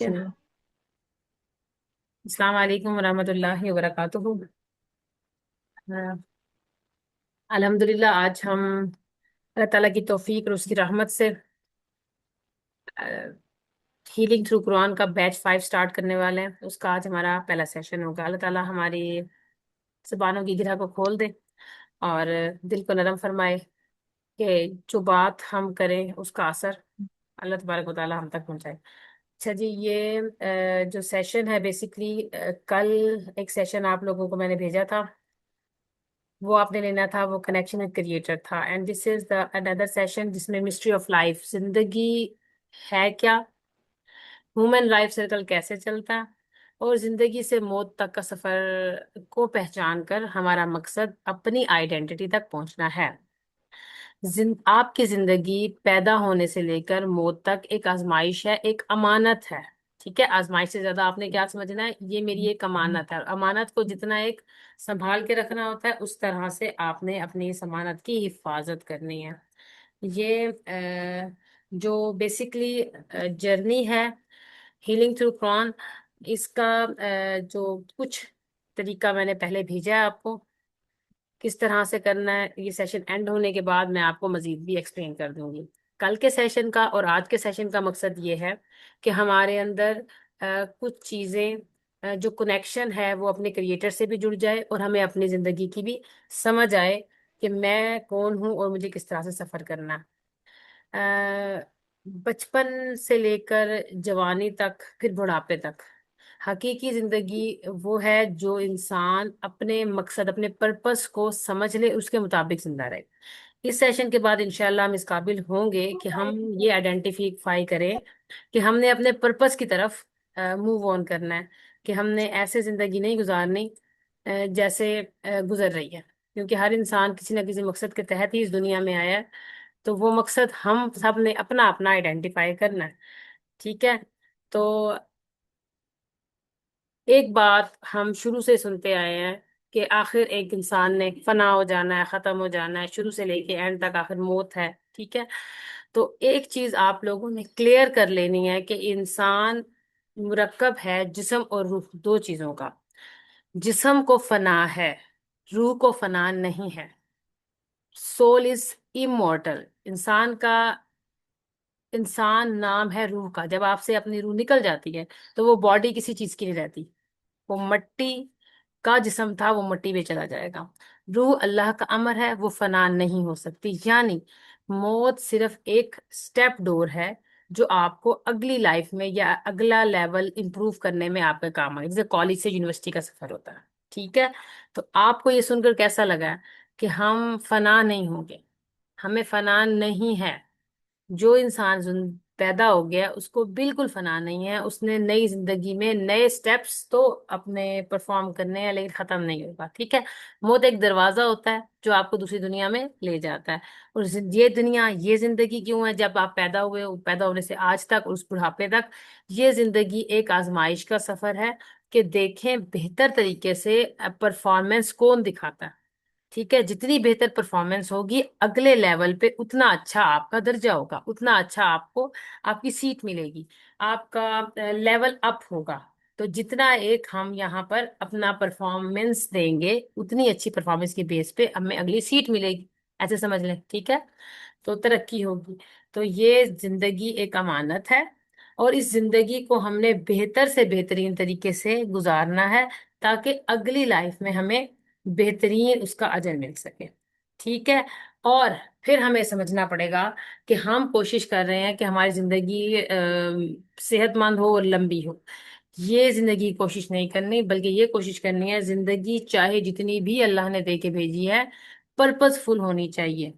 ٹھیک ہے۔ السلام علیکم ورحمۃ اللہ وبرکاتہ۔ الحمد للہ آج ہم اللہ تعالیٰ کی توفیق اور اس کی رحمت سے ہیلنگ تھرو قرآن کا بیچ 5 سٹارٹ کرنے والے ہیں۔ اس کا آج ہمارا پہلا سیشن ہوگا۔ اللہ تعالیٰ ہماری زبانوں کی گرہ کو کھول دے اور دل کو نرم فرمائے کہ جو بات ہم کریں اس کا اثر اللہ تبارک و تعالیٰ ہم تک پہنچائے۔ اچھا جی، یہ جو سیشن ہے بیسیکلی کل ایک سیشن آپ لوگوں کو میں نے بھیجا تھا، وہ آپ نے لینا تھا، وہ کنیکشن وتھ کریٹر تھا، and this is the another session جس میں مسٹری آف لائف، زندگی ہے کیا، ہیومن لائف سائیکل کیسے چلتا ہے، اور زندگی سے موت تک کا سفر کو پہچان کر ہمارا مقصد اپنی آئیڈینٹی تک پہنچنا ہے۔ آپ کی زندگی پیدا ہونے سے لے کر موت تک ایک آزمائش ہے، ایک امانت ہے۔ ٹھیک ہے، آزمائش سے زیادہ آپ نے کیا سمجھنا ہے، یہ میری ایک امانت ہے، اور امانت کو جتنا ایک سنبھال کے رکھنا ہوتا ہے اس طرح سے آپ نے اپنی اس امانت کی حفاظت کرنی ہے۔ یہ جو بیسیکلی جرنی ہے ہیلنگ تھرو قرآن، اس کا جو کچھ طریقہ میں نے پہلے بھیجا ہے آپ کو، کس طرح سے کرنا ہے، یہ سیشن اینڈ ہونے کے بعد میں آپ کو مزید بھی ایکسپلین کر دوں گی۔ کل کے سیشن کا اور آج کے سیشن کا مقصد یہ ہے کہ ہمارے اندر کچھ چیزیں جو کنیکشن ہے وہ اپنے کریٹر سے بھی جڑ جائے، اور ہمیں اپنی زندگی کی بھی سمجھ آئے کہ میں کون ہوں اور مجھے کس طرح سے سفر کرنا ہے۔ بچپن سے لے کر جوانی تک، پھر بڑھاپے تک، حقیقی زندگی وہ ہے جو انسان اپنے مقصد، اپنے پرپس کو سمجھ لے، اس کے مطابق زندہ رہے۔ اس سیشن کے بعد انشاءاللہ ہم اس قابل ہوں گے کہ ہم یہ آئیڈینٹیفائی کریں کہ ہم نے اپنے پرپس کی طرف موو آن کرنا ہے، کہ ہم نے ایسے زندگی نہیں گزارنی جیسے گزر رہی ہے، کیونکہ ہر انسان کسی نہ کسی مقصد کے تحت ہی اس دنیا میں آیا ہے، تو وہ مقصد ہم سب نے اپنا اپنا آئیڈینٹیفائی کرنا ہے۔ ٹھیک ہے، تو ایک بات ہم شروع سے سنتے آئے ہیں کہ آخر ایک انسان نے فنا ہو جانا ہے، ختم ہو جانا ہے، شروع سے لے کے اینڈ تک آخر موت ہے۔ ٹھیک ہے، تو ایک چیز آپ لوگوں نے کلیئر کر لینی ہے کہ انسان مرکب ہے جسم اور روح، دو چیزوں کا۔ جسم کو فنا ہے، روح کو فنا نہیں ہے۔ Soul is immortal. انسان نام ہے روح کا۔ جب آپ سے اپنی روح نکل جاتی ہے تو وہ باڈی کسی چیز کی نہیں رہتی، وہ مٹی کا جسم تھا، وہ مٹی میں چلا جائے گا۔ روح اللہ کا امر ہے، وہ فنا نہیں ہو سکتی، یعنی موت صرف ایک سٹیپ ڈور ہے جو آپ کو اگلی لائف میں یا اگلا لیول امپروو کرنے میں آپ کا کام آئے، جیسے کالج سے یونیورسٹی کا سفر ہوتا ہے۔ ٹھیک ہے، تو آپ کو یہ سن کر کیسا لگا کہ ہم فنا نہیں ہوں گے؟ ہمیں فنا نہیں ہے۔ جو انسان پیدا ہو گیا اس کو بالکل فنا نہیں ہے، اس نے نئی زندگی میں نئے سٹیپس تو اپنے پرفارم کرنے ہیں، لیکن ختم نہیں ہوگا۔ ٹھیک ہے، موت ایک دروازہ ہوتا ہے جو آپ کو دوسری دنیا میں لے جاتا ہے، اور یہ دنیا، یہ زندگی کیوں ہے؟ جب آپ پیدا ہوئے، پیدا ہونے سے آج تک اور اس بڑھاپے تک، یہ زندگی ایک آزمائش کا سفر ہے کہ دیکھیں بہتر طریقے سے پرفارمنس کون دکھاتا ہے۔ ٹھیک ہے، جتنی بہتر پرفارمنس ہوگی اگلے لیول پہ اتنا اچھا آپ کا درجہ ہوگا، اتنا اچھا آپ کو آپ کی سیٹ ملے گی، آپ کا لیول اپ ہوگا۔ تو جتنا ایک ہم یہاں پر اپنا پرفارمنس دیں گے اتنی اچھی پرفارمنس کی بیس پہ ہمیں اگلی سیٹ ملے گی، ایسے سمجھ لیں۔ ٹھیک ہے، تو ترقی ہوگی۔ تو یہ زندگی ایک امانت ہے، اور اس زندگی کو ہم نے بہتر سے بہترین طریقے سے گزارنا ہے تاکہ اگلی لائف میں ہمیں بہترین اس کا اجر مل سکے۔ ٹھیک ہے، اور پھر ہمیں سمجھنا پڑے گا کہ ہم کوشش کر رہے ہیں کہ ہماری زندگی صحت مند ہو اور لمبی ہو۔ یہ زندگی کوشش نہیں کرنی، بلکہ یہ کوشش کرنی ہے زندگی چاہے جتنی بھی اللہ نے دے کے بھیجی ہے پرپز فل ہونی چاہیے۔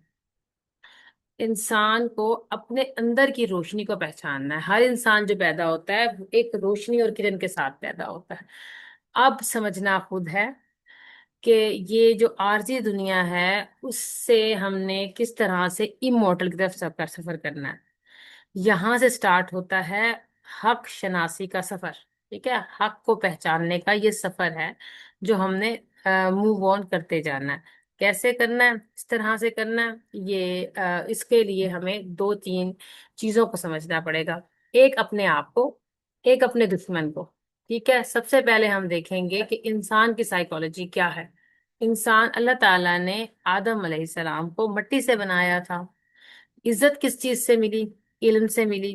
انسان کو اپنے اندر کی روشنی کو پہچاننا ہے۔ ہر انسان جو پیدا ہوتا ہے وہ ایک روشنی اور کرن کے ساتھ پیدا ہوتا ہے۔ اب سمجھنا خود ہے کہ یہ جو عارضی دنیا ہے اس سے ہم نے کس طرح سے امورٹل کی طرف سفر کرنا ہے۔ یہاں سے سٹارٹ ہوتا ہے حق شناسی کا سفر۔ ٹھیک ہے، حق کو پہچاننے کا یہ سفر ہے جو ہم نے موو آن کرتے جانا ہے۔ کیسے کرنا ہے، اس طرح سے کرنا ہے، یہ اس کے لیے ہمیں دو تین چیزوں کو سمجھنا پڑے گا۔ ایک، اپنے آپ کو، ایک اپنے دشمن کو. ٹھیک ہے، سب سے پہلے ہم دیکھیں گے کہ انسان کی سائیکالوجی کیا ہے. انسان، اللہ تعالیٰ نے آدم علیہ السلام کو مٹی سے بنایا تھا. عزت کس چیز سے ملی؟ علم سے ملی.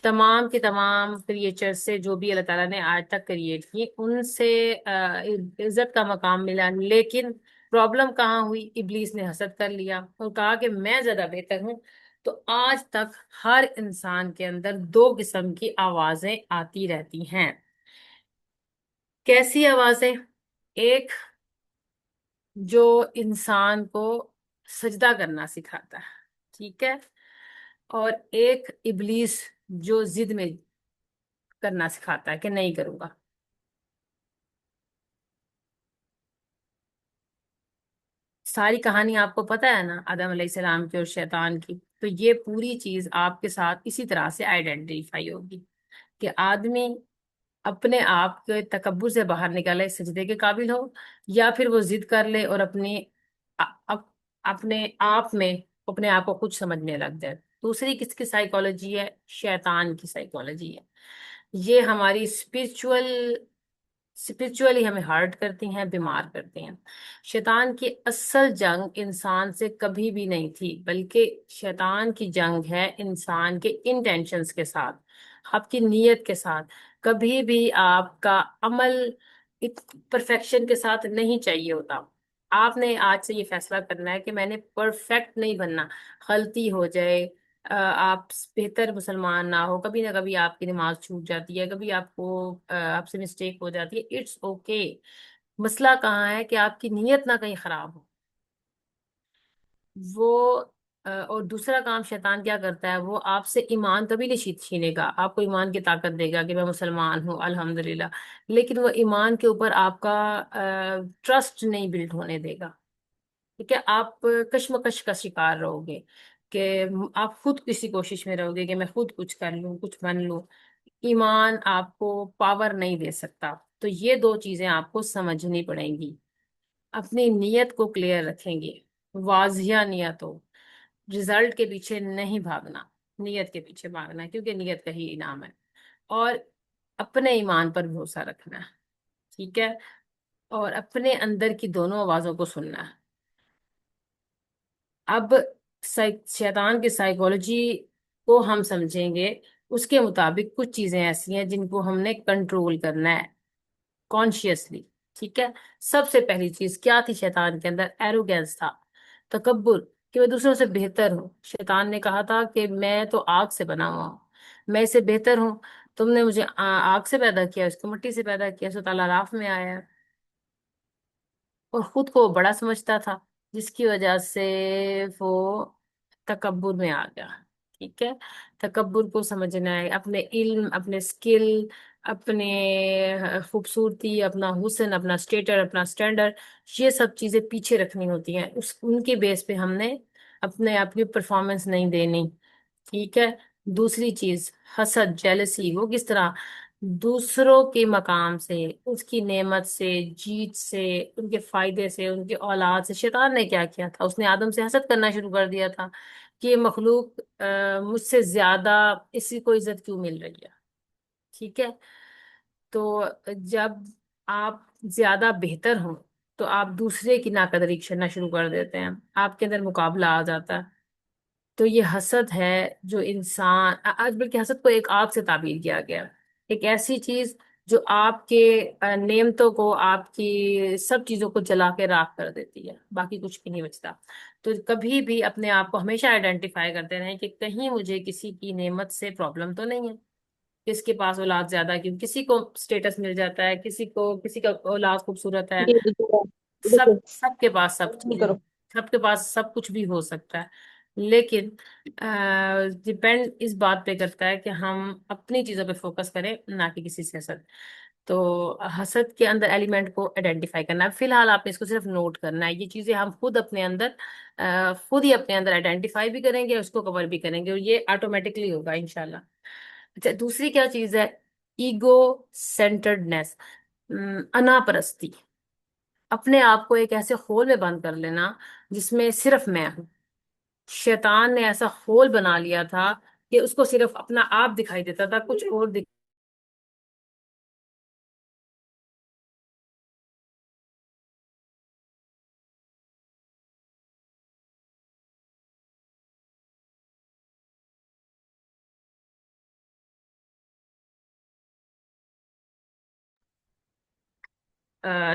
تمام کے تمام کریچر سے، جو بھی اللہ تعالیٰ نے آج تک کریٹ کی، ان سے عزت کا مقام ملا. لیکن پرابلم کہاں ہوئی؟ ابلیس نے حسد کر لیا اور کہا کہ میں زیادہ بہتر ہوں. تو آج تک ہر انسان کے اندر دو قسم کی آوازیں آتی رہتی ہیں. کیسی آوازیں؟ ایک جو انسان کو سجدہ کرنا سکھاتا ہے، ٹھیک ہے، اور ایک ابلیس جو ضد میں کرنا سکھاتا ہے کہ نہیں کروں گا. ساری کہانی آپ کو پتا ہے نا، آدم علیہ السلام کی اور شیطان کی. تو یہ پوری چیز آپ کے ساتھ اسی طرح سے آئیڈینٹیفائی ہوگی کہ آدمی اپنے آپ کے تکبر سے باہر نکالے، سجدے کے قابل ہو، یا پھر وہ ضد کر لے اور اپنے آپ میں اپنے آپ کو کچھ سمجھنے لگ جائے. دوسری کس کی سائیکالوجی ہے؟ شیطان کی سائیکالوجی ہے. یہ ہماری اسپرچولی ہمیں ہارٹ کرتی ہیں، بیمار کرتی ہیں. شیطان کی اصل جنگ انسان سے کبھی بھی نہیں تھی، بلکہ شیطان کی جنگ ہے انسان کے انٹینشنز کے ساتھ، آپ کی نیت کے ساتھ. کبھی بھی آپ کا عمل پرفیکشن کے ساتھ نہیں چاہیے ہوتا. آپ نے آج سے یہ فیصلہ کرنا ہے کہ میں نے پرفیکٹ نہیں بننا. غلطی ہو جائے، آپ بہتر مسلمان نہ ہو، کبھی نہ کبھی آپ کی نماز چھوٹ جاتی ہے، کبھی آپ کو آپ سے مسٹیک ہو جاتی ہے، اٹس اوکے. مسئلہ کہاں ہے کہ آپ کی نیت نہ کہیں خراب ہو. وہ اور دوسرا کام شیطان کیا کرتا ہے، وہ آپ سے ایمان کبھی نہیں چھینے گا. آپ کو ایمان کی طاقت دے گا کہ میں مسلمان ہوں الحمدللہ، لیکن وہ ایمان کے اوپر آپ کا ٹرسٹ نہیں بلڈ ہونے دے گا. ٹھیک ہے، آپ کشمکش کا شکار رہو گے کہ آپ خود کسی کوشش میں رہو گے کہ میں خود کچھ کر لوں، کچھ بن لوں. ایمان آپ کو پاور نہیں دے سکتا. تو یہ دو چیزیں آپ کو سمجھنی پڑیں گی. اپنی نیت کو کلیئر رکھیں گے، واضح نیت ہو. رزلٹ کے پیچھے نہیں بھاگنا، نیت کے پیچھے بھاگنا ہے، کیونکہ نیت کا ہی انعام ہے. اور اپنے ایمان پر بھروسہ رکھنا ہے. ٹھیک ہے، اور اپنے اندر کی دونوں آوازوں کو سننا ہے. اب شیطان کی سائیکولوجی کو ہم سمجھیں گے. اس کے مطابق کچھ چیزیں ایسی ہیں جن کو ہم نے کنٹرول کرنا ہے کانشیسلی. ٹھیک ہے، سب سے پہلی چیز کیا تھی شیطان کے اندر؟ ایروگینس تھا، تکبر، کہ میں دوسروں سے بہتر ہوں. شیطان نے کہا تھا کہ میں تو آگ سے بنا ہوا ہوں، میں اس سے بہتر ہوں. تم نے مجھے آگ سے پیدا کیا، اس کو مٹی سے پیدا کیا. سو تعالیٰ راف میں آیا ہے اور خود کو بڑا سمجھتا تھا، جس کی وجہ سے وہ تکبر میں آ گیا. ٹھیک ہے، تکبر کو سمجھنا ہے. اپنے علم، اپنے سکل، اپنے خوبصورتی، اپنا حسن، اپنا اسٹیٹر، اپنا سٹینڈرڈ، یہ سب چیزیں پیچھے رکھنی ہوتی ہیں. ان کے بیس پہ ہم نے اپنے آپ کی پرفارمنس نہیں دینی. ٹھیک ہے. دوسری چیز حسد، جیلسی. وہ کس طرح؟ دوسروں کے مقام سے، اس کی نعمت سے، جیت سے، ان کے فائدے سے، ان کے اولاد سے. شیطان نے کیا کیا تھا؟ اس نے آدم سے حسد کرنا شروع کر دیا تھا کہ یہ مخلوق مجھ سے زیادہ، اسی کو عزت کیوں مل رہی ہے. ٹھیک ہے، تو جب آپ زیادہ بہتر ہوں تو آپ دوسرے کی ناقدری کرنا شروع کر دیتے ہیں، آپ کے اندر مقابلہ آ جاتا ہے. تو یہ حسد ہے جو انسان آج، بلکہ حسد کو ایک آگ سے تعبیر کیا گیا. ایک ایسی چیز جو آپ کے نعمتوں کو، آپ کی سب چیزوں کو جلا کے راکھ کر دیتی ہے، باقی کچھ بھی نہیں بچتا. تو کبھی بھی اپنے آپ کو ہمیشہ آئیڈینٹیفائی کرتے رہیں کہ کہیں مجھے کسی کی نعمت سے پرابلم تو نہیں ہے. کس کے پاس اولاد زیادہ ہے، کیوں کسی کو اسٹیٹس مل جاتا ہے، کسی کا اولاد خوبصورت ہے. یہ دیکھو، سب دیکھو، سب کے پاس سب نہیں چیزیں، کرو. سب کے پاس سب کچھ بھی ہو سکتا ہے. لیکن ڈپینڈ اس بات پہ کرتا ہے کہ ہم اپنی چیزوں پہ فوکس کریں، نہ کہ کسی سے حسد. تو حسد کے اندر ایلیمنٹ کو آئیڈینٹیفائی کرنا ہے. فی الحال آپ نے اس کو صرف نوٹ کرنا ہے. یہ چیزیں ہم خود اپنے اندر خود ہی اپنے اندر آئیڈینٹیفائی بھی کریں گے، اس کو کور بھی کریں گے، اور یہ آٹومیٹکلی ہوگا انشاءاللہ. اچھا، دوسری کیا چیز ہے؟ ایگو سینٹرڈنیس، انا پرستی. اپنے آپ کو ایک ایسے خول میں بند کر لینا جس میں صرف میں ہوں. شیطان نے ایسا خول بنا لیا تھا کہ اس کو صرف اپنا آپ دکھائی دیتا تھا، کچھ اور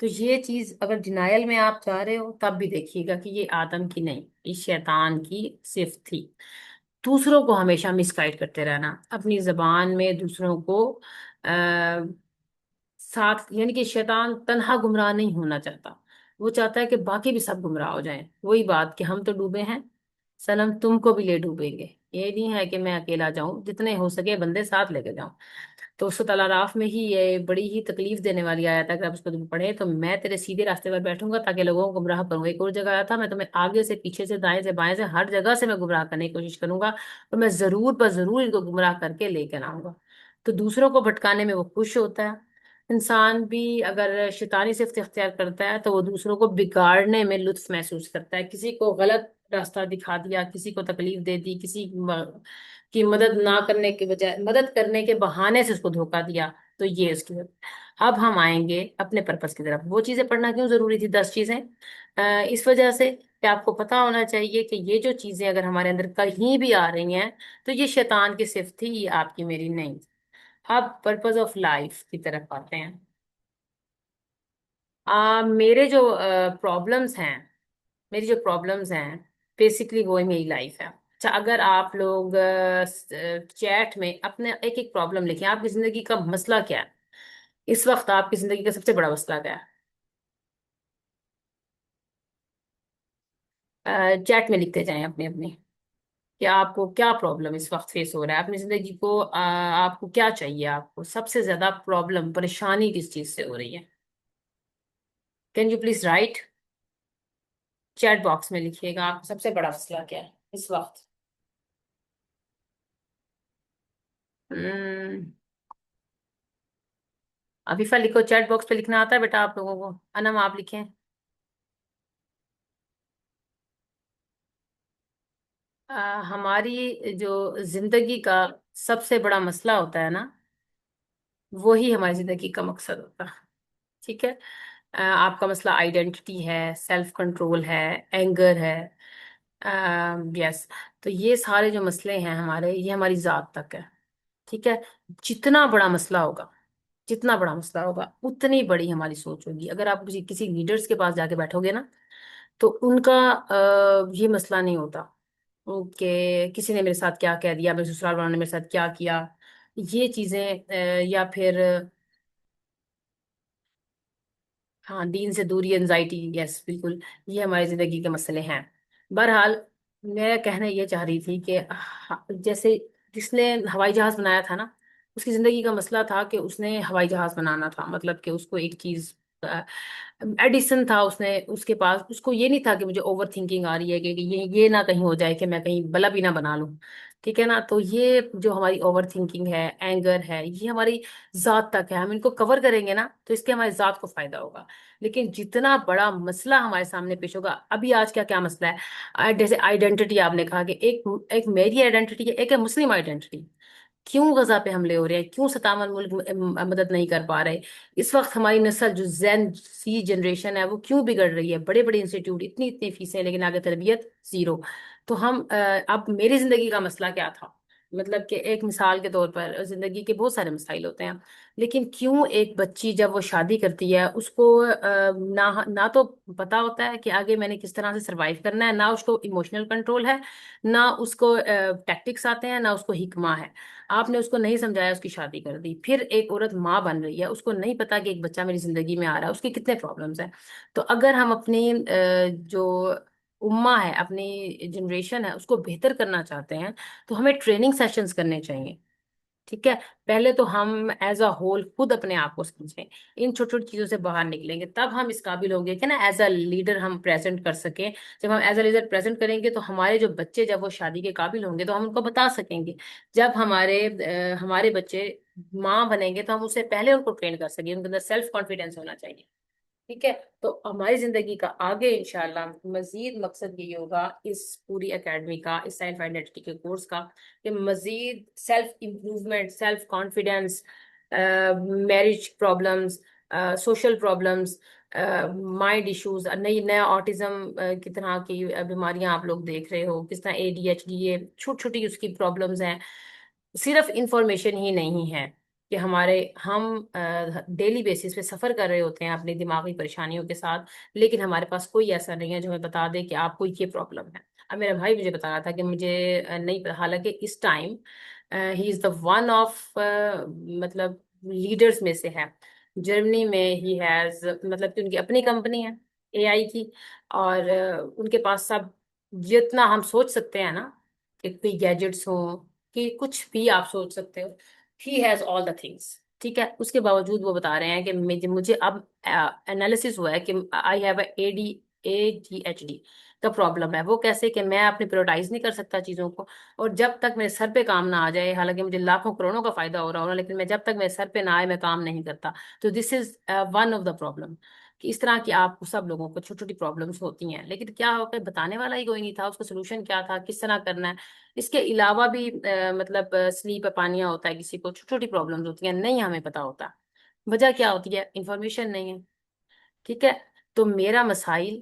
تو یہ چیز اگر ڈینائل میں آپ جا رہے ہو تب بھی دیکھیے گا کہ یہ آدم کی نہیں، یہ شیطان کی صفت تھی۔ دوسروں کو ہمیشہ مس گائڈ کرتے رہنا، اپنی زبان میں دوسروں کو ساتھ، یعنی کہ شیطان تنہا گمراہ نہیں ہونا چاہتا، وہ چاہتا ہے کہ باقی بھی سب گمراہ ہو جائیں۔ وہی بات کہ ہم تو ڈوبے ہیں، سلام تم کو بھی لے ڈوبیں گے، یہ نہیں ہے کہ میں اکیلا جاؤں، جتنے ہو سکے بندے ساتھ لے کے جاؤں۔ تو سورۃ الاعراف میں ہی یہ بڑی ہی تکلیف دینے والی آیت ہے، اگر آپ اس کو تم پڑھیں تو میں تیرے سیدھے راستے پر بیٹھوں گا تاکہ لوگوں کو گمراہ کروں۔ ایک اور جگہ آیا تھا، میں تمہیں آگے سے پیچھے سے دائیں سے بائیں سے ہر جگہ سے میں گمراہ کرنے کی کوشش کروں گا، اور میں ضرور پر ضرور ان کو گمراہ کر کے لے کر آؤں گا۔ تو دوسروں کو بھٹکانے میں وہ خوش ہوتا ہے۔ انسان بھی اگر شیطانی صفت اختیار کرتا ہے تو وہ دوسروں کو بگاڑنے میں لطف محسوس کرتا ہے، کسی کو غلط راستہ دکھا دیا، کسی کو تکلیف دے دی، کسی کی مدد نہ کرنے کے بجائے مدد کرنے کے بہانے سے اس کو دھوکا دیا، تو یہ اس کی وجہ۔ اب ہم آئیں گے اپنے پرپس کی طرف، وہ چیزیں پڑھنا کیوں ضروری تھی، 10 چیزیں اس وجہ سے کہ آپ کو پتا ہونا چاہیے کہ یہ جو چیزیں اگر ہمارے اندر کہیں بھی آ رہی ہیں تو یہ شیطان کی صفت تھی، یہ آپ کی میری نہیں۔ اب پرپز آف لائف کی طرف آتے ہیں۔ میرے جو پرابلمس ہیں، میری جو پرابلمس ہیں بیسکلی وہ میری لائف ہے۔ اچھا، اگر آپ لوگ چیٹ میں اپنے ایک ایک پرابلم لکھیں، آپ کی زندگی کا مسئلہ کیا ہے اس وقت، آپ کی زندگی کا سب سے بڑا مسئلہ کیا ہے؟ چیٹ میں لکھتے جائیں اپنی اپنی کہ آپ کو کیا پرابلم اس وقت فیس ہو رہا ہے اپنی زندگی کو، آپ کو کیا چاہیے، آپ کو سب سے زیادہ پرابلم پریشانی کس چیز سے ہو رہی ہے؟ Can you please write? Chat box میں لکھیے گا آپ کو سب سے بڑا مسئلہ کیا ہے اس وقت۔ ہمم، عفیفہ لکھو، چیٹ باکس پہ لکھنا آتا ہے بیٹا آپ لوگوں کو؟ انم آپ لکھیں۔ ہماری جو زندگی کا سب سے بڑا مسئلہ ہوتا ہے نا، وہی ہماری زندگی کا مقصد ہوتا ہے۔ ٹھیک ہے؟ آپ کا مسئلہ آئیڈینٹی ہے، سیلف کنٹرول ہے، اینگر ہے، یس، تو یہ سارے جو مسئلے ہیں ہمارے، یہ ہماری ذات تک ہے۔ ٹھیک ہے؟ جتنا بڑا مسئلہ ہوگا، جتنا بڑا مسئلہ ہوگا اتنی بڑی ہماری سوچ ہوگی۔ اگر آپ کسی کسی لیڈرز کے پاس جا کے بیٹھو گے نا تو ان کا یہ مسئلہ نہیں ہوتا کہ کسی نے میرے ساتھ کیا کہہ دیا، میرے سسرال والوں نے میرے ساتھ کیا کیا، یہ چیزیں یا پھر ہاں دین سے دوری، انزائٹی، یس بالکل، یہ ہماری زندگی کے مسئلے ہیں۔ بہرحال میں کہنا یہ چاہ رہی تھی کہ جیسے جس نے ہوائی جہاز بنایا تھا نا، اس کی زندگی کا مسئلہ تھا کہ اس نے ہوائی جہاز بنانا تھا، مطلب کہ اس کو ایک چیز ایڈیسن تھا، اس نے اس کے پاس، اس کو یہ نہیں تھا کہ مجھے اوور تھنکنگ آ رہی ہے کہ یہ نہ کہیں ہو جائے کہ میں کہیں بلب ہی نہ بنا لوں۔ ٹھیک ہے نا؟ تو یہ جو ہماری اوور تھنکنگ ہے، اینگر ہے، یہ ہماری ذات تک ہے، ہم ان کو کور کریں گے نا تو اس کے ہماری ذات کو فائدہ ہوگا۔ لیکن جتنا بڑا مسئلہ ہمارے سامنے پیش ہوگا، ابھی آج کیا کیا مسئلہ ہے، جیسے آئیڈینٹی آپ نے کہا کہ ایک میری آئیڈینٹی ہے، ایک ہے مسلم آئیڈینٹی۔ کیوں غزہ پہ حملے ہو رہے ہیں، کیوں 57 ملک مدد نہیں کر پا رہے؟ اس وقت ہماری نسل جو زین سی جنریشن ہے وہ کیوں بگڑ رہی ہے؟ بڑے بڑے انسٹیٹیوٹ، اتنی اتنی فیسیں، لیکن آگے تربیت زیرو۔ تو ہم اب میری زندگی کا مسئلہ کیا تھا، مطلب کہ ایک مثال کے طور پر زندگی کے بہت سارے مسائل ہوتے ہیں، لیکن کیوں ایک بچی جب وہ شادی کرتی ہے اس کو نہ تو پتا ہوتا ہے کہ آگے میں نے کس طرح سے سروائیو کرنا ہے، نہ اس کو ایموشنل کنٹرول ہے، نہ اس کو ٹیکٹکس آتے ہیں، نہ اس کو حکمہ ہے۔ آپ نے اس کو نہیں سمجھایا، اس کی شادی کر دی، پھر ایک عورت ماں بن رہی ہے، اس کو نہیں پتا کہ ایک بچہ میری زندگی میں آ رہا ہے، اس کے کتنے پرابلمس ہیں۔ تو اگر ہم اپنی جو امہ ہے، اپنی جنریشن ہے، اس کو بہتر کرنا چاہتے ہیں تو ہمیں ٹریننگ سیشنز کرنے چاہیے۔ ٹھیک ہے؟ پہلے تو ہم ایز اے ہول خود اپنے آپ کو سمجھیں، ان چھوٹی چھوٹی چیزوں سے باہر نکلیں گے، تب ہم اس قابل ہوں گے کہ نا ایز اے لیڈر ہم پریزنٹ کر سکیں۔ جب ہم ایز اے لیڈر پریزنٹ کریں گے تو ہمارے جو بچے جب وہ شادی کے قابل ہوں گے تو ہم ان کو بتا سکیں گے۔ جب ہمارے بچے ماں بنیں گے تو ہم اس سے پہلے ان کو ٹرین کر سکیں، ان کے اندر سیلف کانفیڈینس ہونا چاہیے۔ ٹھیک ہے؟ تو ہماری زندگی کا آگے انشاءاللہ مزید مقصد یہ ہوگا اس پوری اکیڈمی کا، اس سیلف آئیڈینٹی کے کورس کا، کہ مزید self improvement, self confidence, marriage problems, social problems, mind issues, نئی نیا آٹزم کی طرح کی بیماریاں آپ لوگ دیکھ رہے ہو، کس طرح ADHD، یہ چھوٹی چھوٹی اس کی پرابلمس ہیں، صرف انفارمیشن ہی نہیں ہے، کہ ہم ڈیلی بیسس پہ سفر کر رہے ہوتے ہیں اپنی دماغی پریشانیوں کے ساتھ، لیکن ہمارے پاس کوئی ایسا نہیں ہے جو ہمیں بتا دے کہ آپ کو یہ پرابلم ہے۔ اب میرا بھائی مجھے بتا رہا تھا کہ مجھے نہیں پتا، حالانکہ اس ٹائم ہی از دا ون آف مطلب لیڈرز میں سے ہے جرمنی میں، ہی ہیز مطلب کہ ان کی اپنی کمپنی ہے اے آئی کی، اور ان کے پاس سب جتنا ہم سوچ سکتے ہیں نا، کہ کوئی گیجٹس ہو، کہ کچھ بھی آپ سوچ سکتے ہو، he has all the things, ٹھیک ہے۔ اس کے باوجود وہ بتا رہے ہیں کہ مجھے اب انالیسس ہوا ہے کہ I have A D H D کا پرابلم ہے۔ وہ کیسے کہ میں اپنے پریورٹائز نہیں کر سکتا چیزوں کو، اور جب تک میرے سر پہ کام نہ آ جائے، حالانکہ مجھے لاکھوں کروڑوں کا فائدہ ہو رہا ہوگا، لیکن جب تک میرے سر پہ نہ آئے میں کام نہیں کرتا۔ تو this is one of the problem, کہ اس طرح کی آپ کو سب لوگوں کو چھوٹی چھوٹی پرابلمس ہوتی ہیں، لیکن کیا ہوتا ہے، بتانے والا ہی کوئی نہیں تھا، اس کا سولوشن کیا تھا، کس طرح کرنا ہے۔ اس کے علاوہ بھی مطلب سلیپ اپانیا ہوتا ہے کسی کو، چھوٹی چھوٹی پرابلمس ہوتی ہیں، نہیں ہمیں پتا ہوتا وجہ کیا ہوتی ہے، انفارمیشن نہیں ہے، ٹھیک ہے۔ تو میرا مسائل،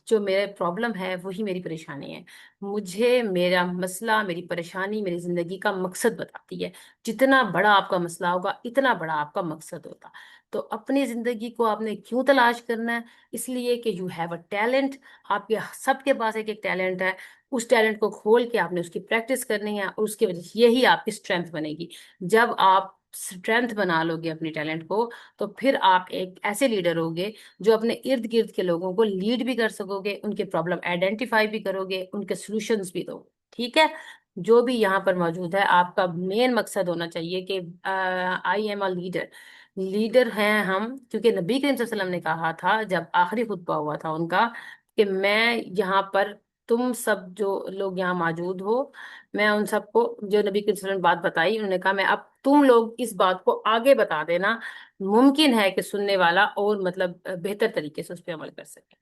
جو میرے پرابلم ہے وہی میری پریشانی ہے، مجھے میرا مسئلہ، میری پریشانی میری زندگی کا مقصد بتاتی ہے۔ جتنا بڑا آپ کا مسئلہ ہوگا اتنا بڑا آپ کا مقصد ہوتا۔ تو اپنی زندگی کو آپ نے کیوں تلاش کرنا ہے؟ اس لیے کہ یو ہیو اے ٹیلنٹ، آپ کے سب کے پاس ایک ایک ٹیلنٹ ہے، اس ٹیلنٹ کو کھول کے آپ نے اس کی پریکٹس کرنی ہے، اور اس کی وجہ سے یہی آپ کی اسٹرینتھ بنے گی۔ جب آپ اسٹرینتھ بنا لو گے اپنی ٹیلنٹ کو، تو پھر آپ ایک ایسے لیڈر ہوگے جو اپنے ارد گرد کے لوگوں کو لیڈ بھی کر سکو گے، ان کے پرابلم آئیڈینٹیفائی بھی کرو گے، ان کے سولوشنز بھی دو گے، ٹھیک ہے۔ جو بھی یہاں پر موجود ہے، آپ کا مین مقصد ہونا چاہیے کہ I am a leader, leader ہیں ہم، کیونکہ نبی کریم صلی اللہ علیہ وسلم نے کہا تھا جب آخری خطبہ ہوا تھا ان کا، کہ میں یہاں پر، تم سب جو لوگ یہاں موجود ہو، میں ان سب کو، جو نبی کریم صلی اللہ علیہ وسلم نے بات بتائی، انہوں نے کہا میں اب تم لوگ اس بات کو آگے بتا دینا، ممکن ہے کہ سننے والا اور مطلب بہتر طریقے سے اس پہ عمل کر سکے۔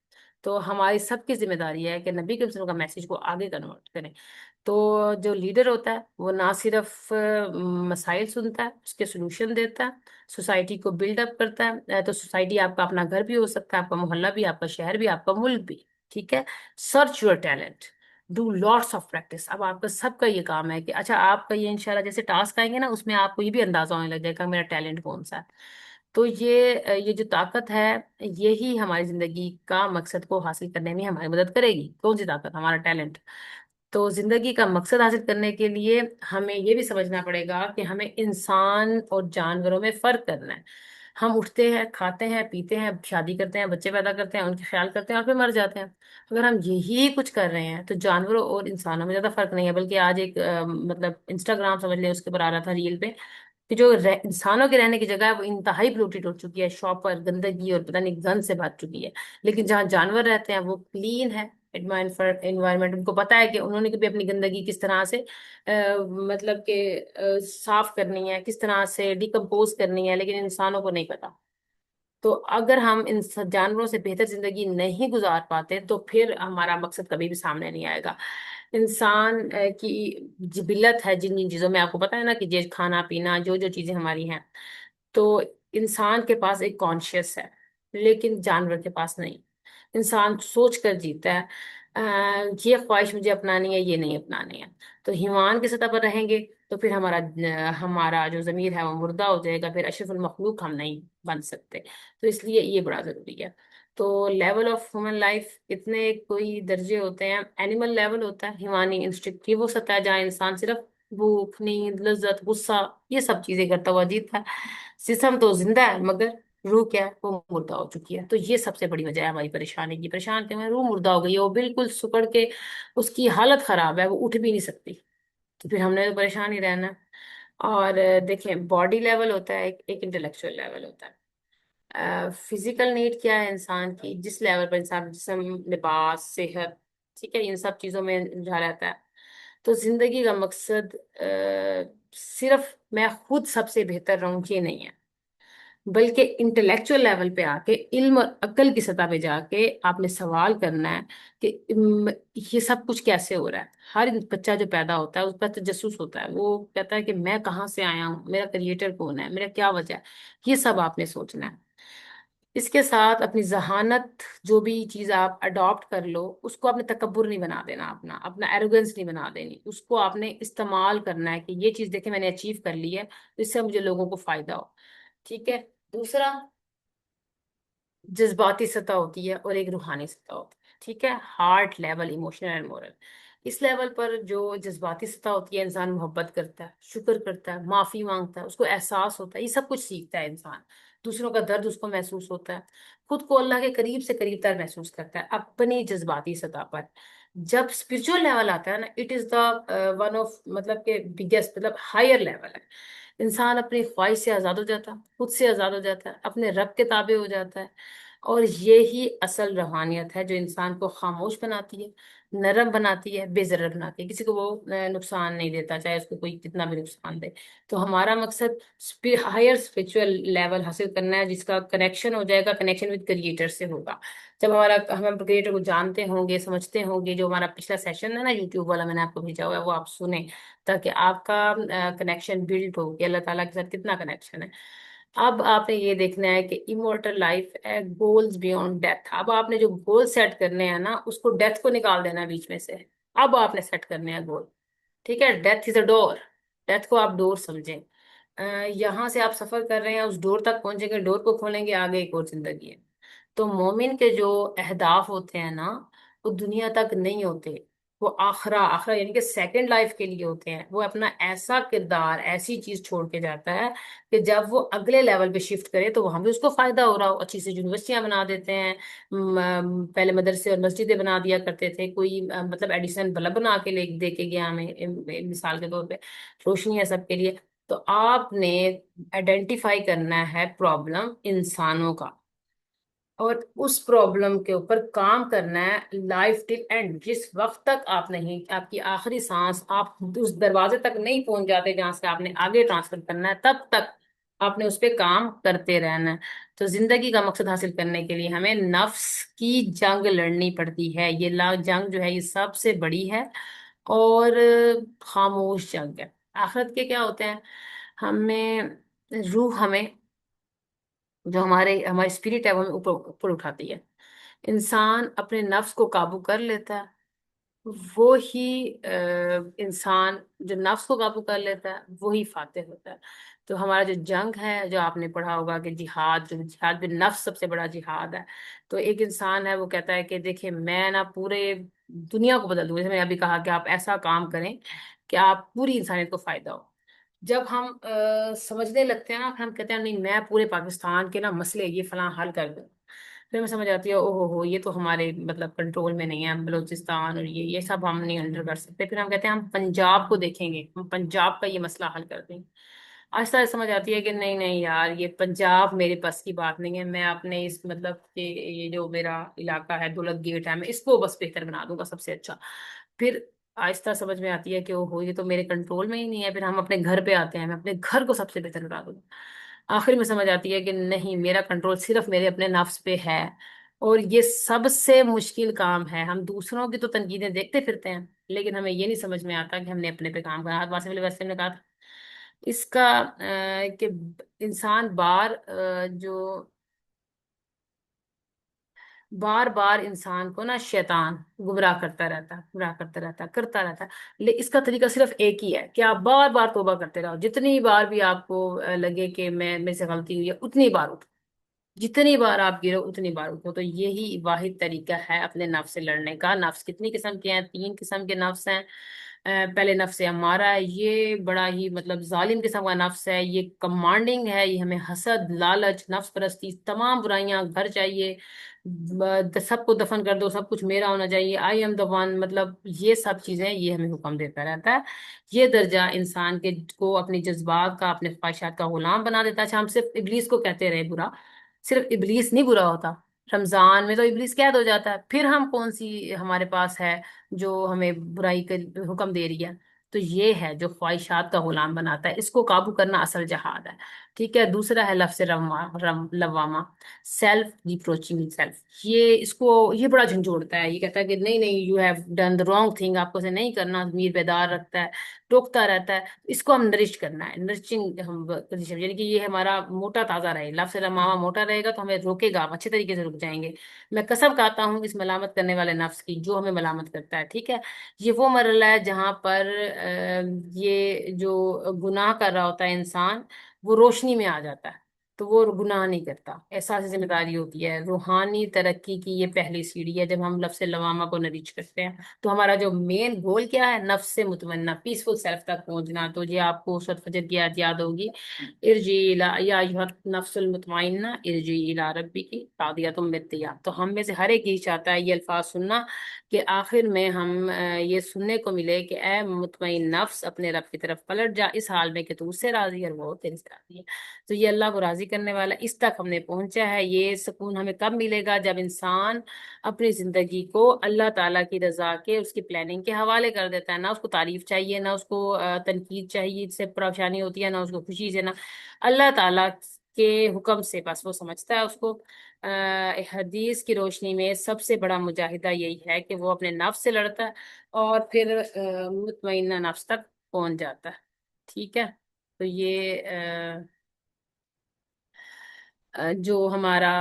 تو ہماری سب کی ذمہ داری ہے کہ نبی کریم صلی اللہ علیہ وسلم کا میسج کو آگے کنورٹ کریں۔ تو جو لیڈر ہوتا ہے وہ نہ صرف مسائل سنتا ہے، اس کے سولوشن دیتا ہے، سوسائٹی کو بلڈ اپ کرتا ہے۔ تو سوسائٹی آپ کا اپنا گھر بھی ہو سکتا ہے، آپ کا محلہ بھی، آپ کا شہر بھی، آپ کا ملک بھی، ٹھیک ہے۔ Search your talent, do lots of practice. اب آپ کا سب کا یہ کام ہے کہ اچھا، آپ کا یہ انشاءاللہ جیسے ٹاسک آئیں گے نا، اس میں آپ کو یہ بھی اندازہ ہونے لگ جائے گا میرا ٹیلنٹ کون سا ہے۔ تو یہ جو طاقت ہے، یہی ہماری زندگی کا مقصد کو حاصل کرنے میں ہماری مدد کرے گی۔ کون سی طاقت؟ ہمارا ٹیلنٹ۔ تو زندگی کا مقصد حاصل کرنے کے لیے ہمیں یہ بھی سمجھنا پڑے گا کہ ہمیں انسان اور جانوروں میں فرق کرنا ہے۔ ہم اٹھتے ہیں، کھاتے ہیں، پیتے ہیں، شادی کرتے ہیں، بچے پیدا کرتے ہیں، ان کا خیال کرتے ہیں، اور پھر مر جاتے ہیں۔ اگر ہم یہی کچھ کر رہے ہیں تو جانوروں اور انسانوں میں زیادہ فرق نہیں ہے، بلکہ آج ایک مطلب انسٹاگرام سمجھ لیں، اس کے پر آ رہا تھا ریل پہ، کہ جو انسانوں کے رہنے کی جگہ ہے وہ انتہائی پولوٹیڈ ہو چکی ہے، شاپر، گندگی اور پتہ نہیں گند سے بھر چکی ہے۔ لیکن جہاں جانور رہتے ہیں وہ کلین ہے انوائرمنٹ، ان کو پتا ہے کہ انہوں نے بھی اپنی گندگی کس طرح سے مطلب کہ صاف کرنی ہے، کس طرح سے ڈیکمپوز کرنی ہے، لیکن انسانوں کو نہیں پتا۔ تو اگر ہم ان جانوروں سے بہتر زندگی نہیں گزار پاتے تو پھر ہمارا مقصد کبھی بھی سامنے نہیں آئے گا۔ انسان کی جبلت ہے جن جن چیزوں میں، آپ کو پتا ہے نا، کہ یہ کھانا پینا، جو جو چیزیں ہماری ہیں، تو انسان کے پاس ایک کانشیس ہے، لیکن جانور کے پاس نہیں۔ انسان سوچ کر جیتا ہے، یہ خواہش مجھے اپنانی ہے، یہ نہیں اپنانی ہے۔ تو حیوان کی سطح پر رہیں گے تو پھر ہمارا جو ضمیر ہے وہ مردہ ہو جائے گا، پھر اشرف المخلوق ہم نہیں بن سکتے۔ تو اس لیے یہ بڑا ضروری ہے۔ تو لیول آف ہیومن لائف اتنے کوئی درجے ہوتے ہیں، اینیمل لیول ہوتا ہے، حیوانی انسٹنکٹ کی وہ سطح ہے جہاں انسان صرف بھوک، نیند، لذت، غصہ، یہ سب چیزیں کرتا ہوا جیتا ہے۔ جسم تو زندہ ہے مگر روح کیا ہے، وہ مردہ ہو چکی ہے۔ تو یہ سب سے بڑی وجہ ہے ہماری پریشانی کی، پریشان کہ ہماری روح مردہ ہو گئی ہے، وہ بالکل سکڑ کے اس کی حالت خراب ہے، وہ اٹھ بھی نہیں سکتی۔ تو پھر ہم نے تو پریشان ہی رہنا ہے۔ اور دیکھیں، باڈی لیول ہوتا ہے، ایک انٹلیکچوئل لیول ہوتا ہے۔ فزیکل نیڈ کیا ہے انسان کی، جس لیول پر انسان جسم، لباس، صحت، ٹھیک ہے، ان سب چیزوں میں جا رہتا ہے۔ تو زندگی کا مقصد صرف میں خود سب سے بہتر رہوں یہ نہیں ہے، بلکہ انٹلیکچوئل لیول پہ آ کے، علم اور عقل کی سطح پہ جا کے آپ نے سوال کرنا ہے کہ یہ سب کچھ کیسے ہو رہا ہے۔ ہر بچہ جو پیدا ہوتا ہے اس کا تجسس ہوتا ہے، وہ کہتا ہے کہ میں کہاں سے آیا ہوں، میرا کریٹر کون ہے، میرا کیا وجہ ہے، یہ سب آپ نے سوچنا ہے۔ اس کے ساتھ اپنی ذہانت، جو بھی چیز آپ اڈاپٹ کر لو اس کو آپ نے تکبر نہیں بنا دینا، اپنا اپنا ایروگنس نہیں بنا دینی، اس کو آپ نے استعمال کرنا ہے کہ یہ چیز دیکھیں میں نے اچیو کر لی ہے تو اس سے مجھے لوگوں کو فائدہ ہو، ٹھیک ہے۔ دوسرا، جذباتی سطح ہوتی ہے اور ایک روحانی سطح ہوتی ہے، ٹھیک ہے، heart level, emotional and moral. اس لیول پر جو جذباتی سطح ہوتی ہے، انسان محبت کرتا ہے، شکر کرتا ہے، معافی مانگتا ہے، اس کو احساس ہوتا ہے، یہ سب کچھ سیکھتا ہے انسان، دوسروں کا درد اس کو محسوس ہوتا ہے، خود کو اللہ کے قریب سے قریب تر محسوس کرتا ہے اپنی جذباتی سطح پر۔ جب اسپرچل لیول آتا ہے نا، it is the one of مطلب کہ بگیسٹ، مطلب ہائر لیول ہے۔ انسان اپنی خواہش سے آزاد ہو جاتا ہے، خود سے آزاد ہو جاتا ہے، اپنے رب کے تابع ہو جاتا ہے، اور یہی اصل روحانیت ہے جو انسان کو خاموش بناتی ہے، نرم بناتی ہے، بے ضرر بناتی ہے، کسی کو وہ نقصان نہیں دیتا چاہے اس کو کوئی کتنا بھی نقصان دے۔ تو ہمارا مقصد ہائر اسپرچل لیول حاصل کرنا ہے، جس کا کنیکشن ہو جائے گا، کنیکشن ود کریٹر سے ہوگا۔ جب ہم کریٹر کو جانتے ہوں گے، سمجھتے ہوں گے، جو ہمارا پچھلا سیشن ہے نا یوٹیوب والا، میں نے آپ کو بھیجا ہوا ہے، وہ آپ سنیں تاکہ آپ کا کنیکشن بلڈ ہو کہ اللہ تعالیٰ کے ساتھ کتنا کنیکشن ہے۔ اب آپ نے یہ دیکھنا ہے کہ ایمورٹل لائف ہے، گولز بیونڈ ڈیتھ۔ اب آپ نے جو گول سیٹ کرنے ہیں نا، اس کو ڈیتھ کو نکال دینا ہے بیچ میں سے، اب آپ نے سیٹ کرنے ہیں گول، ٹھیک ہے۔ Death is a door, death کو آپ ڈور سمجھیں، یہاں سے آپ سفر کر رہے ہیں، اس ڈور تک پہنچیں گے، ڈور کو کھولیں گے، آگے ایک اور زندگی ہے۔ تو مومن کے جو اہداف ہوتے ہیں نا، وہ دنیا تک نہیں ہوتے، وہ آخرہ آخرہ یعنی کہ سیکنڈ لائف کے لیے ہوتے ہیں۔ وہ اپنا ایسا کردار، ایسی چیز چھوڑ کے جاتا ہے کہ جب وہ اگلے لیول پہ شفٹ کرے تو وہاں بھی اس کو فائدہ ہو رہا ہو، اچھی سی یونیورسٹیاں بنا دیتے ہیں، پہلے مدرسے اور مسجدیں بنا دیا کرتے تھے، کوئی مطلب ایڈیشن بلب بنا کے لے دے کے گیا ہمیں، مثال کے طور پہ روشنی ہے سب کے لیے۔ تو آپ نے آئیڈینٹیفائی کرنا ہے پرابلم انسانوں کا، اور اس پرابلم کے اوپر کام کرنا ہے لائف ٹل اینڈ، جس وقت تک آپ نہیں، آپ کی آخری سانس، آپ اس دروازے تک نہیں پہنچ جاتے جہاں سے آپ نے آگے ٹرانسفر کرنا ہے، تب تک آپ نے اس پہ کام کرتے رہنا ہے۔ تو زندگی کا مقصد حاصل کرنے کے لیے ہمیں نفس کی جنگ لڑنی پڑتی ہے، یہ جنگ جو ہے یہ سب سے بڑی ہے، اور خاموش جنگ ہے۔ آخرت کے کیا ہوتے ہیں، ہمیں روح، ہمیں جو ہماری اسپرٹ ہے وہ ہمیں اوپر اوپر اٹھاتی ہے۔ انسان اپنے نفس کو قابو کر لیتا ہے، وہی انسان جو نفس کو قابو کر لیتا ہے وہی فاتح ہوتا ہے۔ تو ہمارا جو جنگ ہے، جو آپ نے پڑھا ہوگا کہ جہاد، جو جہاد بن نفس سب سے بڑا جہاد ہے۔ تو ایک انسان ہے وہ کہتا ہے کہ دیکھیں میں نا پورے دنیا کو بدل دوں گا، جیسے میں ابھی کہا کہ آپ ایسا کام کریں کہ آپ پوری انسانیت کو فائدہ ہو۔ جب ہم سمجھنے لگتے ہیں نا، پھر ہم کہتے ہیں نہیں میں پورے پاکستان کے نا مسئلے یہ فلاں حل کر دوں، پھر ہمیں سمجھ آتی ہے او ہو یہ تو ہمارے مطلب کنٹرول میں نہیں ہے، بلوچستان اور یہ سب ہم نہیں ہینڈل کر سکتے، پھر ہم کہتے ہیں ہم پنجاب کو دیکھیں گے، ہم پنجاب کا یہ مسئلہ حل کر دیں گے۔ آہستہ آہستہ سمجھ آتی ہے کہ نہیں نہیں یار، یہ پنجاب میرے بس کی بات نہیں ہے، میں اپنے اس مطلب کہ یہ جو میرا علاقہ ہے دولت گیٹ ہے، میں اس کو بس بہتر بنا دوں گا سب سے اچھا۔ پھر آہستہ سمجھ میں آتی ہے کہ او ہو یہ تو میرے کنٹرول میں ہی نہیں ہے، پھر ہم اپنے گھر پہ آتے ہیں، میں اپنے گھر کو سب سے بہتر بنا دوں گا۔ آخر میں سمجھ آتی ہے کہ نہیں، میرا کنٹرول صرف میرے اپنے نفس پہ ہے، اور یہ سب سے مشکل کام ہے۔ ہم دوسروں کی تو تنقیدیں دیکھتے پھرتے ہیں، لیکن ہمیں یہ نہیں سمجھ میں آتا کہ ہم نے اپنے پہ کام کرنا۔ واسف علیہ وسلم نے کہا تھا اس کا کہ انسان جو بار بار انسان کو نا شیطان گمراہ کرتا رہتا ہے، گمراہ کرتا رہتا ہے، کرتا رہتا ہے، لیکن اس کا طریقہ صرف ایک ہی ہے کہ آپ بار بار توبہ کرتے رہو، جتنی بار بھی آپ کو لگے کہ میں میرے سے غلطی ہوئی ہے اتنی بار اٹھو، جتنی بار آپ گرو اتنی بار اٹھو۔ تو یہی واحد طریقہ ہے اپنے نفس سے لڑنے کا۔ نفس کتنی قسم کے ہیں؟ 3 قسم کے نفس ہیں۔ پہلے نفس ہمارا ہے، یہ بڑا ہی مطلب ظالم قسم کا نفس ہے، یہ کمانڈنگ ہے، یہ ہمیں حسد، لالچ، نفس پرستی، تمام برائیاں، گھر چاہیے، سب کو دفن کر دو، سب کچھ میرا ہونا چاہیے، آئی ایم دا ون، مطلب یہ سب چیزیں یہ ہمیں حکم دیتا رہتا ہے۔ یہ درجہ انسان کے کو اپنی جذبات کا، اپنے خواہشات کا غلام بنا دیتا ہے۔ اچھا ہم صرف ابلیس کو کہتے رہے برا، صرف ابلیس نہیں برا ہوتا، رمضان میں تو ابلیس قید ہو جاتا ہے، پھر ہم کون سی ہمارے پاس ہے جو ہمیں برائی کا حکم دے رہی ہے؟ تو یہ ہے جو خواہشات کا غلام بناتا ہے، اس کو قابو کرنا اصل جہاد ہے۔ ٹھیک ہے، دوسرا ہے لفظ لوامہ، سیلف ریپروچنگ سیلف. یہ اس کو یہ بڑا جھنجھوڑتا ہے، یہ کہتا ہے کہ نہیں نہیں، you have done the wrong thing, آپ کو اسے نہیں کرنا، ضمیر بیدار رکھتا ہے، ٹوکتا رہتا ہے. اس کو ہم نرش کرنا ہے، نرچنگ ہم یعنی کہ یہ ہمارا موٹا تازہ رہے. لفظ لوامہ موٹا رہے گا تو ہمیں روکے گا، ہم اچھے طریقے سے رک جائیں گے. میں قسم کھاتا ہوں اس ملامت کرنے والے نفس کی جو ہمیں ملامت کرتا ہے. ٹھیک ہے، یہ وہ مرحلہ ہے جہاں پر یہ جو گناہ کر رہا ہوتا ہے انسان، وہ روشنی میں آ جاتا ہے، تو وہ گناہ نہیں کرتا. احساس ذمہ داری ہوتی ہے. روحانی ترقی کی یہ پہلی سیڑھی ہے جب ہم لفظ لوامہ کو نریچ کرتے ہیں. تو ہمارا جو مین گول کیا ہے؟ نفس سے مطمئنہ، پیسفل سیلف تک پہنچنا. تو یہ آپ کو سورۃ فجر کی آیت یاد ہوگی، ارجی یا ایھا النفس المطمئنہ ارجی الی ربک راضیۃ مرضیہ. تو ہم میں سے ہر ایک یہی چاہتا ہے یہ الفاظ سننا، کہ آخر میں ہم یہ سننے کو ملے کہ اے مطمئن نفس، اپنے رب کی طرف پلٹ جا، اس حال میں کہ تو اس سے راضی ہے اور وہ تیرے سے راضی ہے. تو یہ اللہ کو راضی کرنے والا، اس تک ہم نے پہنچا ہے. یہ سکون ہمیں کب ملے گا؟ جب انسان اپنی زندگی کو اللہ تعالیٰ کی رضا کے، اس کی پلاننگ کے حوالے کر دیتا ہے. نہ اس کو تعریف چاہیے، نہ اس کو تنقید چاہیے، اس سے پریشانی ہوتی ہے، نہ اس کو خوشی سے، نہ اللہ تعالیٰ کے حکم سے. بس وہ سمجھتا ہے اس کو. حدیث کی روشنی میں سب سے بڑا مجاہدہ یہی ہے کہ وہ اپنے نفس سے لڑتا ہے اور پھر مطمئنہ نفس تک پہنچ جاتا ہے. ٹھیک ہے، تو یہ جو ہمارا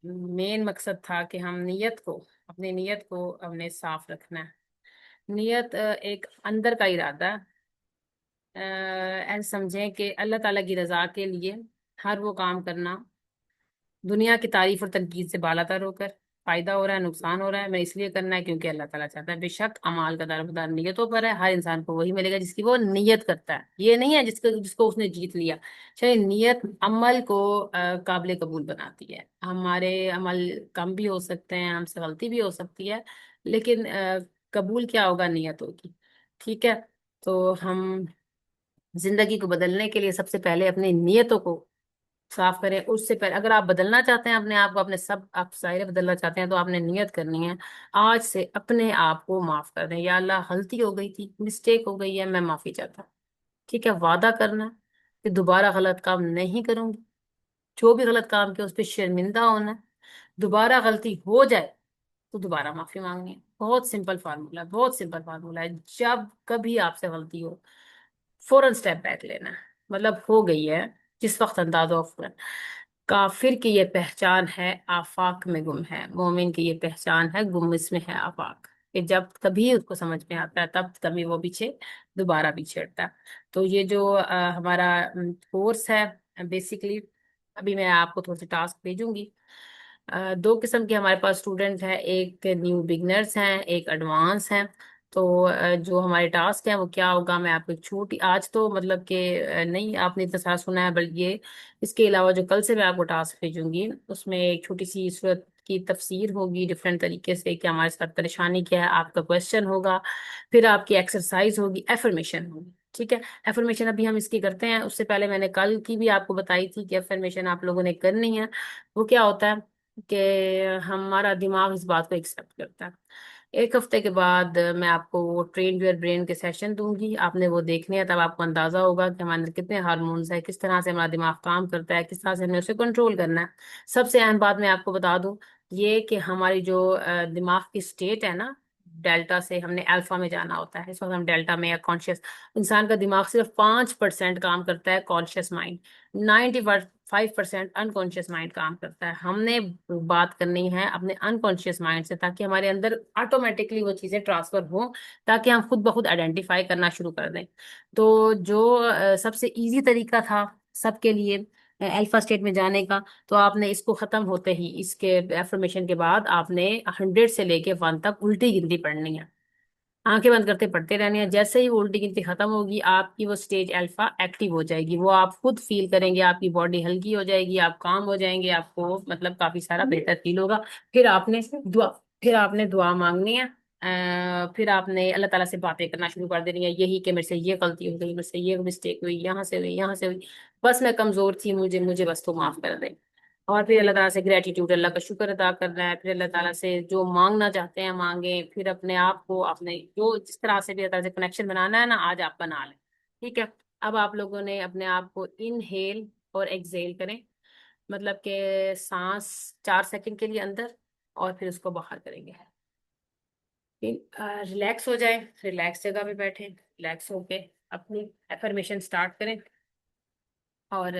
مین مقصد تھا کہ ہم نیت کو، اپنی نیت کو ہم نے صاف رکھنا ہے. نیت ایک اندر کا ارادہ، ایسے سمجھیں کہ اللہ تعالیٰ کی رضا کے لیے ہر وہ کام کرنا دنیا کی تعریف اور تنقید سے بالا تر ہو کر. فائدہ ہو رہا ہے، نقصان ہو رہا ہے، میں اس لیے کرنا ہے کیونکہ اللہ تعالیٰ چاہتا ہے. بے شک اعمال کا دار نیتوں پر ہے. ہر انسان کو وہی ملے گا جس کی وہ نیت کرتا ہے. یہ نہیں ہے جس کو اس نے جیت لیا. چلیے، نیت عمل کو قابل قبول بناتی ہے. ہمارے عمل کم بھی ہو سکتے ہیں، ہم سے غلطی بھی ہو سکتی ہے، لیکن قبول کیا ہوگا؟ نیت ہوگی. ٹھیک ہے، تو ہم زندگی کو بدلنے کے لیے سب سے پہلے اپنی نیتوں کو صاف کریں. اس سے پہلے اگر آپ بدلنا چاہتے ہیں اپنے آپ کو، اپنے سب آپ ظاہر بدلنا چاہتے ہیں، تو آپ نے نیت کرنی ہے آج سے اپنے آپ کو معاف کر دیں. یا اللہ، غلطی ہو گئی تھی، مسٹیک ہو گئی ہے، میں معافی چاہتا ہوں. ٹھیک ہے، وعدہ کرنا ہے کہ دوبارہ غلط کام نہیں کروں گی. جو بھی غلط کام کیا اس پہ شرمندہ ہونا ہے. دوبارہ غلطی ہو جائے تو دوبارہ معافی مانگنی ہے. بہت سمپل فارمولا ہے، بہت سمپل فارمولا ہے. جب کبھی آپ سے غلطی ہو، فوراً سٹیپ بیک لینا ہے. مطلب ہو گئی ہے، جس وقت انداز ہو فوراً. کافر کی یہ پہچان ہے آفاق میں گم ہے، مومن کی یہ پہچان ہے گم اس میں ہے آفاق. کہ جب کبھی اس کو سمجھ میں آتا ہے تب کبھی وہ پیچھے دوبارہ بھی چھیڑتا ہے. تو یہ جو ہمارا کورس ہے، بیسیکلی ابھی میں آپ کو تھوڑے سے ٹاسک بھیجوں گی. دو قسم کے ہمارے پاس اسٹوڈنٹ ہیں، ایک نیو بگنرز ہیں، ایک ایڈوانس ہیں. تو جو ہمارے ٹاسک ہیں وہ کیا ہوگا، میں آپ کو ایک چھوٹی، آج تو مطلب کہ نہیں آپ نے اتنا سارا سنا ہے، بلکہ یہ اس کے علاوہ جو کل سے میں آپ کو ٹاسک بھیجوں گی اس میں ایک چھوٹی سی صورت کی تفسیر ہوگی ڈفرینٹ طریقے سے، کہ ہمارے ساتھ پریشانی کیا ہے. آپ کا کوشچن ہوگا، پھر آپ کی ایکسرسائز ہوگی، ایفرمیشن ہوگی. ٹھیک ہے، ایفرمیشن ابھی ہم اس کی کرتے ہیں. اس سے پہلے میں نے کل کی بھی آپ کو بتائی تھی کہ ایفرمیشن آپ لوگوں نے کرنی ہے. وہ کیا ہوتا ہے کہ ہمارا دماغ اس بات کو ایکسپٹ کرتا ہے. ایک ہفتے کے بعد میں آپ کو وہ ٹرین یور برین کے سیشن دوں گی، آپ نے وہ دیکھنے ہیں. تب آپ کو اندازہ ہوگا کہ ہمارے اندر کتنے ہارمونز ہیں، کس طرح سے ہمارا دماغ کام کرتا ہے، کس طرح سے ہمیں اسے کنٹرول کرنا ہے. سب سے اہم بات میں آپ کو بتا دوں یہ کہ ہماری جو دماغ کی اسٹیٹ ہے نا، ڈیلٹا سے ہم نے الفا میں جانا ہوتا ہے. اس وقت ہم ڈیلٹا میں یا کانشیس. انسان کا دماغ صرف 5% کام کرتا ہے کانشیس مائنڈ، 95% انکانشیس مائنڈ کام کرتا ہے. ہم نے بات کرنی ہے اپنے انکانشیس مائنڈ سے، تاکہ ہمارے اندر آٹومیٹکلی وہ چیزیں ٹرانسفر ہوں، تاکہ ہم خود بخود آئیڈینٹیفائی کرنا شروع کر دیں. تو جو سب سے ایزی طریقہ تھا سب کے لیے الفا اسٹیٹ میں جانے کا، تو آپ نے اس کو ختم ہوتے ہی، اس کے ایفرمیشن کے بعد آپ نے 100 سے لے کے 1 تک الٹی گنتی پڑھنی ہے. آنکھیں بند کرتے پڑھتے رہنے ہیں. جیسے ہی وہ الٹی گنتی ختم ہوگی، آپ کی وہ اسٹیج الفا ایکٹیو ہو جائے گی. وہ آپ خود فیل کریں گے، آپ کی باڈی ہلکی ہو جائے گی، آپ کام ہو جائیں گے، آپ کو مطلب کافی سارا بہتر فیل ہوگا. پھر آپ نے دعا مانگنی ہے. پھر آپ نے اللہ تعالیٰ سے باتیں کرنا شروع کر دینی ہے، یہی کہ میرے سے یہ غلطی ہو گئی، میرے سے یہ مسٹیک ہوئی، یہاں سے ہوئی، یہاں سے ہوئی، بس میں کمزور تھی، مجھے بس تو معاف کر دیں. اور پھر اللہ تعالیٰ سے گریٹیٹیوڈ، اللہ کا شکر ادا کرنا ہے. پھر اللہ تعالیٰ سے جو مانگنا چاہتے ہیں مانگیں. پھر اپنے آپ کو، اپنے جو جس طرح سے بھی اللہ تعالیٰ سے کنیکشن بنانا ہے نا، آج آپ بنا لیں. ٹھیک ہے، اب آپ لوگوں نے اپنے آپ کو انہیل اور ایکزیل کریں، مطلب کہ سانس 4 سیکنڈ کے لیے اندر اور پھر اس کو باہر کریں گے. ریلیکس ہو جائیں، ریلیکس جگہ پہ بیٹھیں، ریلیکس ہو کے اپنی افرمیشن سٹارٹ کریں. اور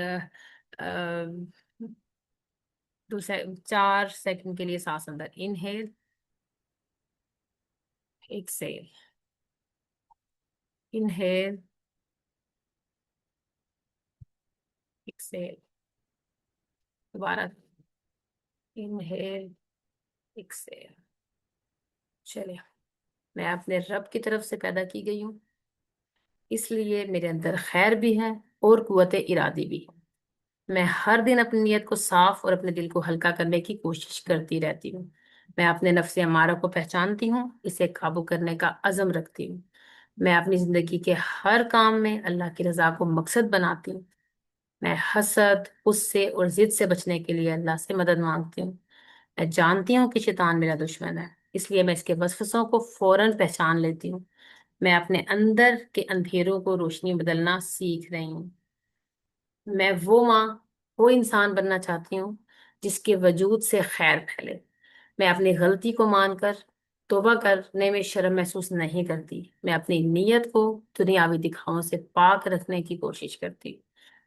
دوسرے 4 سیکنڈ کے لیے سانس اندر انہیل، ایکسیل، انہیل، ایکسیل، دوبارہ انہیل، ایکسیل. چلے، میں اپنے رب کی طرف سے پیدا کی گئی ہوں، اس لیے میرے اندر خیر بھی ہے اور قوت ارادی بھی. میں ہر دن اپنی نیت کو صاف اور اپنے دل کو ہلکا کرنے کی کوشش کرتی رہتی ہوں. میں اپنے نفس امارہ کو پہچانتی ہوں، اسے قابو کرنے کا عزم رکھتی ہوں. میں اپنی زندگی کے ہر کام میں اللہ کی رضا کو مقصد بناتی ہوں. میں حسد، غصے اور ضد سے بچنے کے لیے اللہ سے مدد مانگتی ہوں. میں جانتی ہوں کہ شیطان میرا دشمن ہے، اس لیے میں اس کے وسوسوں کو فوراً پہچان لیتی ہوں. میں اپنے اندر کے اندھیروں کو روشنی بدلنا سیکھ رہی ہوں. میں وہ انسان بننا چاہتی ہوں جس کے وجود سے خیر پھیلے. میں اپنی غلطی کو مان کر توبہ کرنے میں شرم محسوس نہیں کرتی. میں اپنی نیت کو دنیاوی دکھاووں سے پاک رکھنے کی کوشش کرتی ہوں.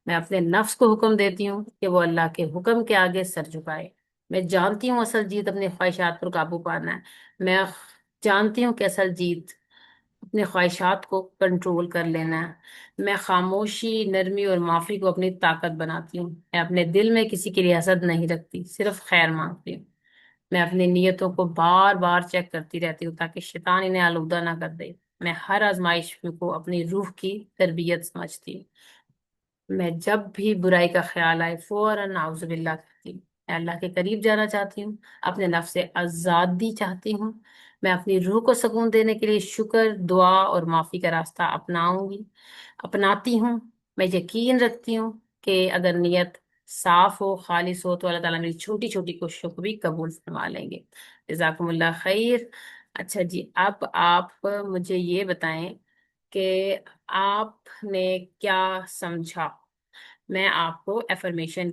میں اپنے نفس کو حکم دیتی ہوں کہ وہ اللہ کے حکم کے آگے سر جھکائے. میں جانتی ہوں اصل جیت اپنی خواہشات پر قابو پانا ہے. میں جانتی ہوں کہ اصل جیت اپنے خواہشات کو کنٹرول کر لینا ہے. میں خاموشی، نرمی اور معافی کو اپنی طاقت بناتی ہوں. میں اپنے دل میں کسی کے لیے حسد نہیں رکھتی، صرف خیر مانگتی ہوں. میں اپنی نیتوں کو بار بار چیک کرتی رہتی ہوں تاکہ شیطان انہیں آلودہ نہ کر دے. میں ہر آزمائش کو اپنی روح کی تربیت سمجھتی ہوں. میں جب بھی برائی کا خیال آئے فوراً اعوذ باللہ کہتی ہوں. میں اللہ کے قریب جانا چاہتی ہوں، اپنے نفس سے آزادی چاہتی ہوں. میں اپنی روح کو سکون دینے کے لیے شکر، دعا اور معافی کا راستہ اپناتی ہوں. میں یقین رکھتی ہوں کہ اگر نیت صاف ہو، خالص ہو، تو اللہ تعالیٰ میری چھوٹی چھوٹی کوششوں کو بھی قبول فرما لیں گے. جزاکم اللہ خیر. اچھا جی، اب آپ مجھے یہ بتائیں کہ آپ نے کیا سمجھا. میں آپ کو افرمیشن